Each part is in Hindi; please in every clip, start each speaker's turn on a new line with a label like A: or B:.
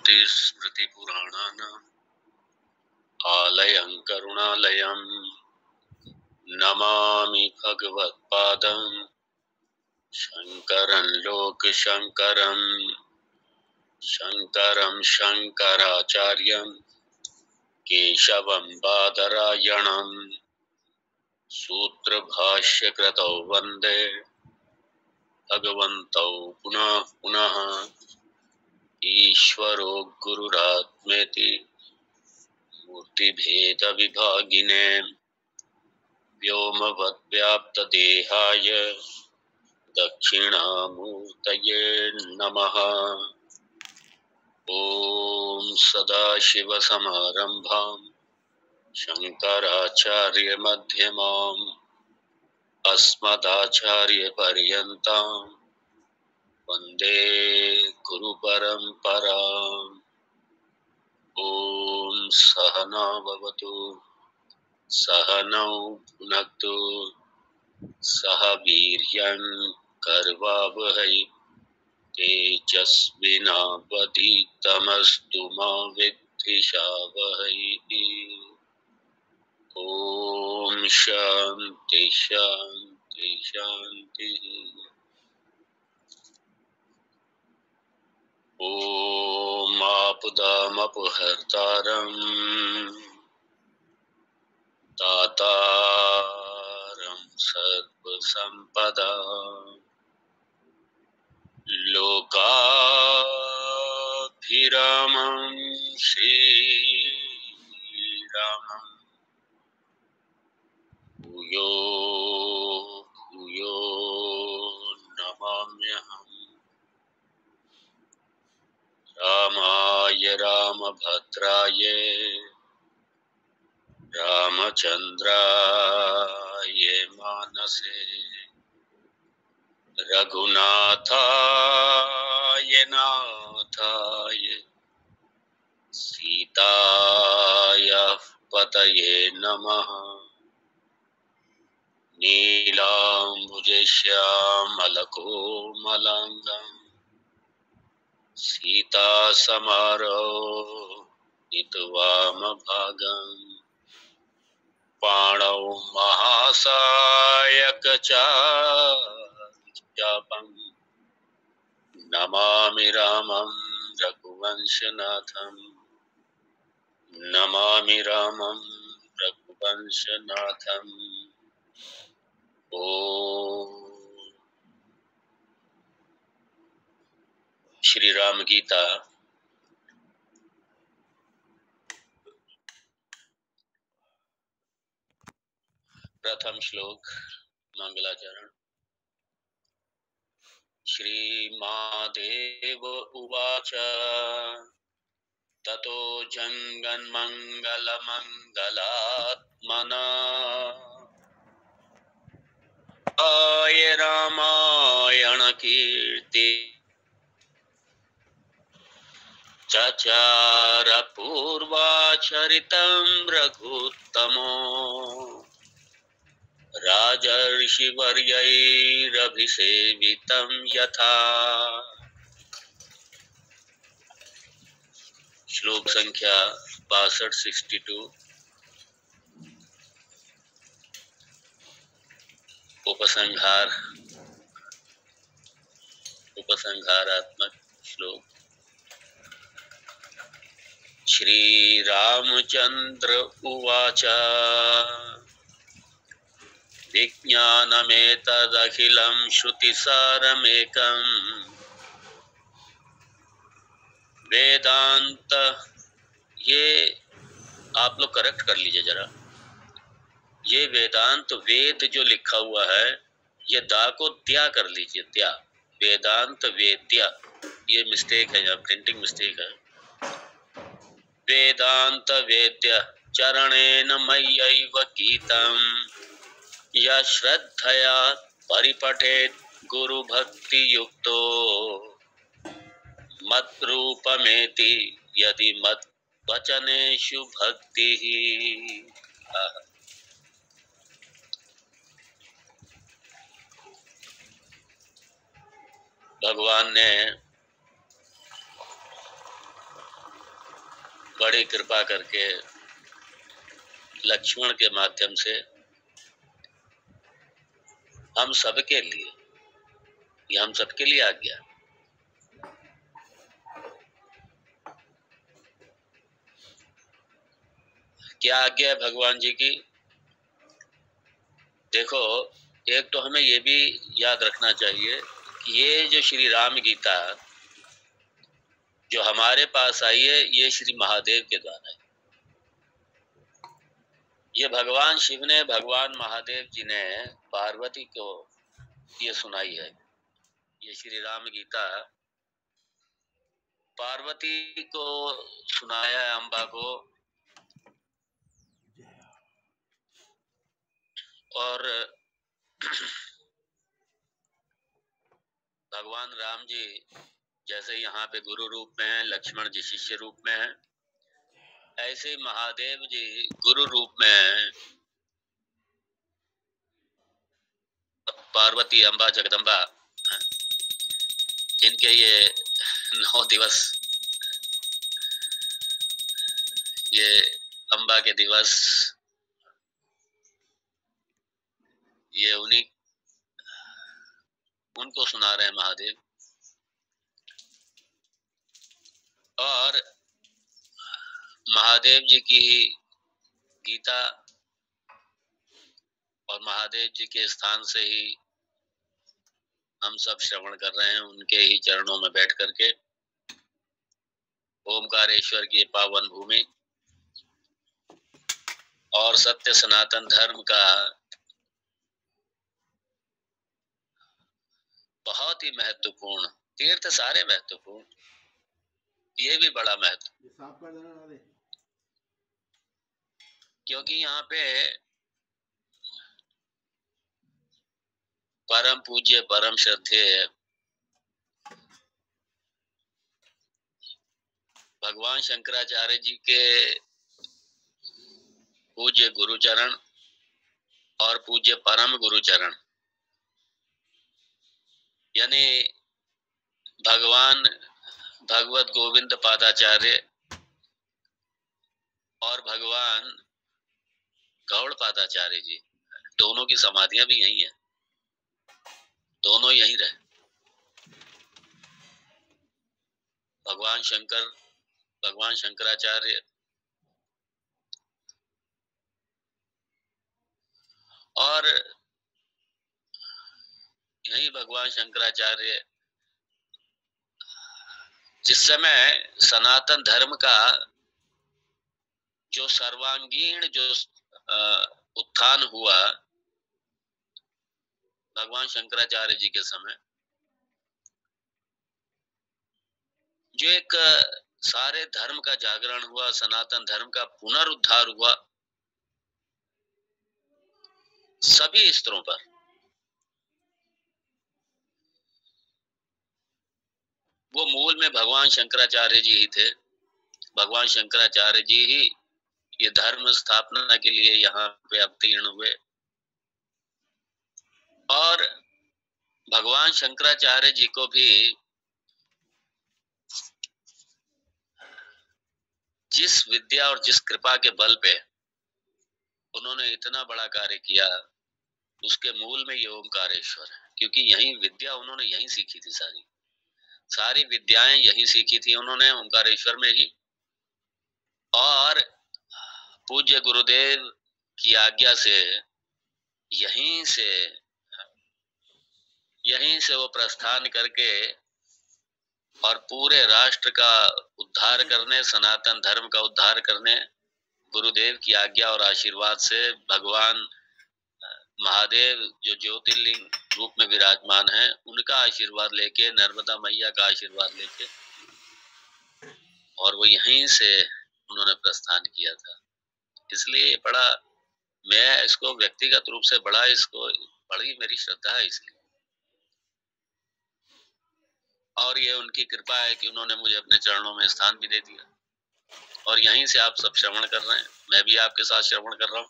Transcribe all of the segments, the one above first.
A: श्रुतिस्मृतिपुराणानाम् आलयं करुणालयं नमामि भगवत्पादं शङ्करं लोकशङ्करं शङ्करं शङ्कराचार्यं केशवं बादरायणं सूत्रभाष्यकृतौ वन्दे भगवन्तौ पुनः पुनः ईश्वरो गुरुरात्मेति मूर्तिभेदविभागिने व्योमवद्व्याप्तदेहाय दक्षिणामूर्तये नमः। ॐ सदाशिवसमारम्भां शङ्कराचार्यमध्यमाम् अस्मदाचार्यपर्यन्तां वन्दे गुरुपरम्पराम्। ॐ सहना भवतु सहनौ भुनक्तु सह वीर्यं कर्वावहै तेजस्विनावधीतमस्तु मा विद्विषावहै। ॐ शान्ति शान्ति शान्तिः। ॐ आपदामपहर्तारं दातारं सर्वसम्पदां लोकाभिरामं श्रीरामं भूयो भूयो नमाम्यहम्। रामाय रामभद्राय रामचन्द्राय मानसे रघुनाथाय नाथाय सीतायाः पतये नमः। नीलाम्बुजश्यामलकोमलाङ्गं सीतासमारोहितवामभागम् पाणौ महासायकचापं नमामि रामं रघुवंशनाथं नमामि रामं रघुवंशनाथम्। ॐ श्री राम गीता प्रथम श्लोक मंगलाचरण। श्रीमादेव उवाच ततो जङ्गन्मङ्गलमङ्गलात्मना आय रामायण कीर्ति चचार पूर्वाचरितं रघुत्तमो राजर्षिवर्यैरभिसेवितं यथा। श्लोक संख्या 62-62। उपसंहारात्मक श्लोक। श्री रामचंद्र उवाच विज्ञानमेतदखिलं श्रुतिसारमेकम् वेदांत। ये आप लोग करेक्ट कर लीजिए जरा। ये वेदांत वेद जो लिखा हुआ है ये दा को त्या कर लीजिए, त्या। वेदांत वेद्या, ये मिस्टेक है, यहाँ प्रिंटिंग मिस्टेक है। वेदांत वेद्य चरणेन मय्यैव गीतम् या श्रद्धया परिपठेत् गुरु भक्ति युक्तो मद्रूपमेति यदि मत् वचनेषु भक्तिः। भगवान ने बड़ी कृपा करके लक्ष्मण के माध्यम से हम सबके लिए, ये हम सबके लिए आज्ञा। क्या आज्ञा है भगवान जी की? देखो, एक तो हमें ये भी याद रखना चाहिए कि ये जो श्री राम गीता जो हमारे पास आई है, ये श्री महादेव के द्वारा है। ये भगवान शिव ने, भगवान महादेव जी ने पार्वती को ये सुनाई है। ये श्री राम गीता पार्वती को सुनाया है, अम्बा को। और भगवान राम जी जैसे यहाँ पे गुरु रूप में हैं, लक्ष्मण जी शिष्य रूप में हैं, ऐसे महादेव जी गुरु रूप में हैं। पार्वती अम्बा जगदम्बा, इनके ये 9 दिवस, ये अम्बा के दिवस, ये उनको सुना रहे हैं महादेव। और महादेव जी की गीता और महादेव जी के स्थान से ही हम सब श्रवण कर रहे हैं, उनके ही चरणों में बैठ करके। ओमकारेश्वर की पावन भूमि और सत्य सनातन धर्म का बहुत ही महत्वपूर्ण तीर्थ, सारे महत्वपूर्ण, ये भी बड़ा महत्व, क्योंकि यहाँ पे परम पूज्य परम श्रद्धेय भगवान शंकराचार्य जी के पूज्य गुरुचरण और पूज्य परम गुरुचरण, यानी भगवान भगवत गोविंद पादाचार्य और भगवान गौड़ पादाचार्य जी, दोनों की समाधियां भी यही हैं, दोनों यहीं रहे। भगवान शंकर, भगवान शंकराचार्य और यही भगवान शंकराचार्य जिस समय सनातन धर्म का जो सर्वांगीण जो उत्थान हुआ भगवान शंकराचार्य जी के समय, जो एक सारे धर्म का जागरण हुआ, सनातन धर्म का पुनरुद्धार हुआ सभी स्तरों पर, वो मूल में भगवान शंकराचार्य जी ही थे। भगवान शंकराचार्य जी ही ये धर्म स्थापना के लिए यहाँ पे अवतीर्ण हुए। और भगवान शंकराचार्य जी को भी जिस विद्या और जिस कृपा के बल पे उन्होंने इतना बड़ा कार्य किया, उसके मूल में ये ओमकारेश्वर है, क्योंकि यही विद्या उन्होंने यही सीखी थी, सारी विद्याएं यही सीखी थी उन्होंने ओमकारेश्वर में ही। और पूज्य गुरुदेव की आज्ञा से यहीं से वो प्रस्थान करके और पूरे राष्ट्र का उद्धार करने, सनातन धर्म का उद्धार करने, गुरुदेव की आज्ञा और आशीर्वाद से भगवान महादेव जो ज्योतिर्लिंग रूप में विराजमान है, उनका आशीर्वाद लेके, नर्मदा मैया का आशीर्वाद लेके, और वो यहीं से उन्होंने प्रस्थान किया था। इसलिए बड़ा, मैं इसको व्यक्तिगत रूप से बड़ी मेरी श्रद्धा है इसलिए। और ये उनकी कृपा है कि उन्होंने मुझे अपने चरणों में स्थान भी दे दिया, और यहीं से आप सब श्रवण कर रहे हैं, मैं भी आपके साथ श्रवण कर रहा हूँ।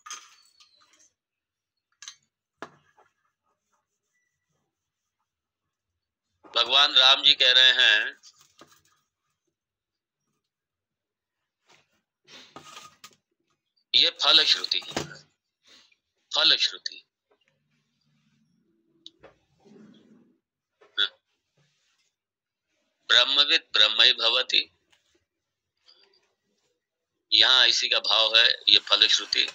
A: भगवान राम जी कह रहे हैं ये फल श्रुति, फल श्रुति। ब्रह्मविद ब्रह्मै भवति, यहाँ इसी का भाव है, ये फल श्रुति।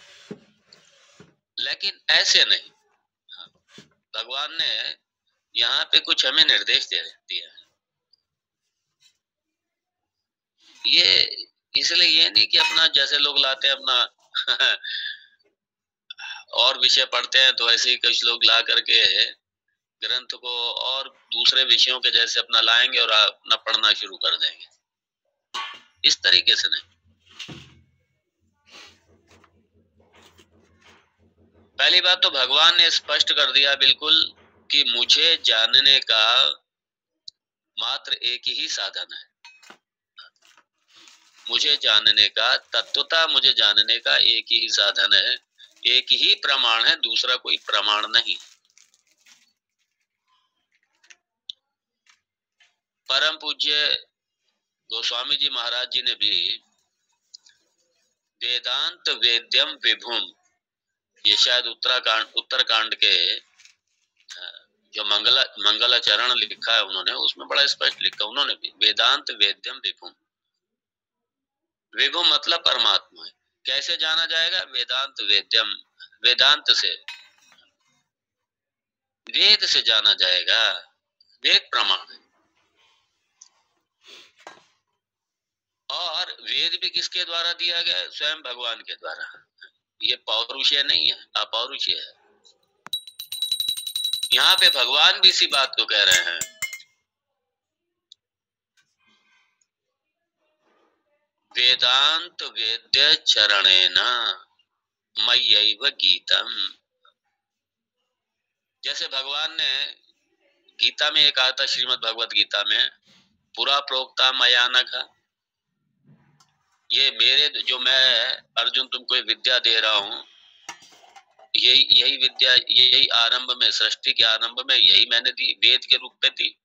A: लेकिन ऐसे नहीं, भगवान ने यहाँ पे कुछ हमें निर्देश दे दिया है। ये इसलिए ये नहीं कि अपना जैसे लोग लाते हैं अपना और विषय पढ़ते हैं तो ऐसे ही कुछ लोग ला करके ग्रंथ को और दूसरे विषयों के जैसे अपना लाएंगे और अपना पढ़ना शुरू कर देंगे, इस तरीके से नहीं। पहली बात तो भगवान ने स्पष्ट कर दिया बिल्कुल कि मुझे जानने का मात्र एक ही साधन है, मुझे जानने का, तत्वता मुझे जानने का एक ही साधन है, एक ही प्रमाण है, दूसरा कोई प्रमाण नहीं। परम पूज्य गोस्वामी जी महाराज जी ने भी वेदांत वेद्यम विभुम, ये शायद उत्तरकांड के जो मंगलाचरण लिखा है उन्होंने, उसमें बड़ा स्पष्ट लिखा उन्होंने भी, वेदांत वेद्यम विभुम। विभुम मतलब परमात्मा है। कैसे जाना जाएगा? वेदांत वेद्यम, वेदांत से, वेद से जाना जाएगा, वेद प्रमाण है। और वेद भी किसके द्वारा दिया गया है? स्वयं भगवान के द्वारा। ये पौरुषीय नहीं है, अपौरुषीय है। यहाँ पे भगवान भी इसी बात को कह रहे हैं, वेदांत वेद्य चरणेन मय्यैव गीतम। जैसे भगवान ने गीता में एक आता, श्रीमद् भगवत गीता में, पुरा प्रोक्ता मया नघ, ये मेरे जो मैं अर्जुन तुमको विद्या दे रहा हूं, यही विद्या, यही आरंभ में, सृष्टि के आरंभ में यही मैंने दी, वेद के रूप में दी।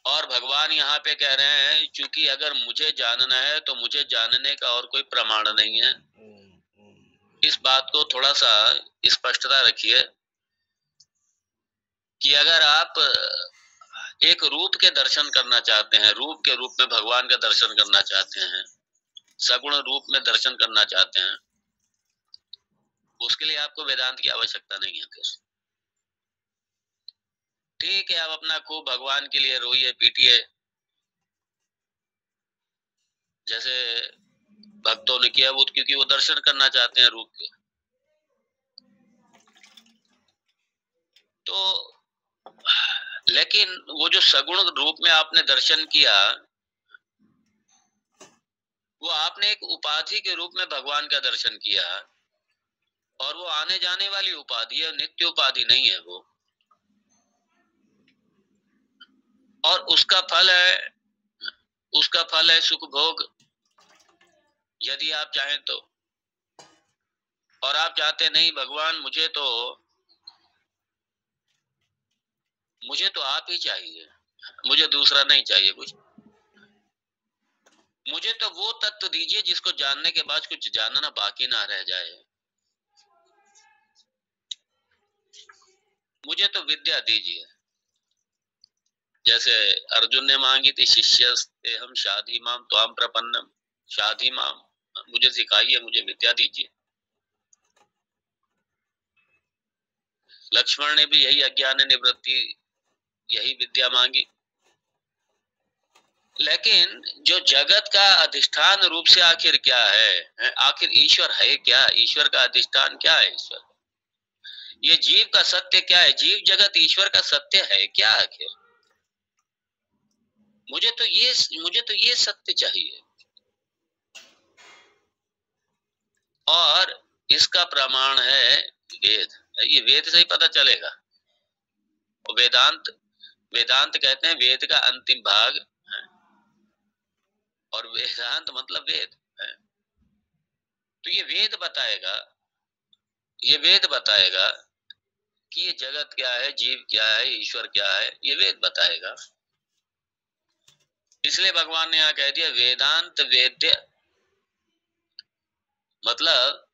A: और भगवान यहाँ पे कह रहे हैं, चूंकि अगर मुझे जानना है तो मुझे जानने का और कोई प्रमाण नहीं है। इस बात को थोड़ा सा स्पष्टता रखिए कि अगर आप एक रूप के दर्शन करना चाहते हैं, रूप के रूप में भगवान का दर्शन करना चाहते हैं, सगुण रूप में दर्शन करना चाहते हैं, उसके लिए आपको वेदांत की आवश्यकता नहीं है। ठीक है, आप अपना खूब भगवान के लिए रोइए पीटिए, जैसे भक्तों ने किया, वो क्योंकि वो दर्शन करना चाहते हैं रूप के। तो लेकिन वो जो सगुण रूप में आपने दर्शन किया, वो आपने एक उपाधि के रूप में भगवान का दर्शन किया, और वो आने जाने वाली उपाधि है, नित्य उपाधि नहीं है वो। और उसका फल है सुख भोग, यदि आप चाहें तो। और आप चाहते नहीं भगवान, मुझे तो आप ही चाहिए, मुझे दूसरा नहीं चाहिए कुछ, मुझे तो वो तत्व दीजिए जिसको जानने के बाद कुछ जानना बाकी ना रह जाए, मुझे तो विद्या दीजिए। जैसे अर्जुन ने मांगी थी, शिष्यस्ते हम शाधी माम त्वाम प्रपन्नम, शाधी माम, मुझे सिखाइए, मुझे विद्या दीजिए। लक्ष्मण ने भी यही अज्ञान निवृत्ति, यही विद्या मांगी। लेकिन जो जगत का अधिष्ठान रूप से आखिर क्या है, आखिर ईश्वर है क्या, ईश्वर का अधिष्ठान क्या है, ईश्वर, ये जीव का सत्य क्या है, जीव जगत ईश्वर का सत्य है क्या आखिर? मुझे तो ये सत्य चाहिए। और इसका प्रमाण है वेद। ये वेद से ही पता चलेगा। वेदांत कहते हैं वेद का अंतिम भाग, और वेदांत मतलब वेद है। तो ये वेद बताएगा कि ये जगत क्या है, जीव क्या है, ईश्वर क्या है, ये वेद बताएगा। इसलिए भगवान ने यहाँ कह दिया वेदांत वेद्य मतलब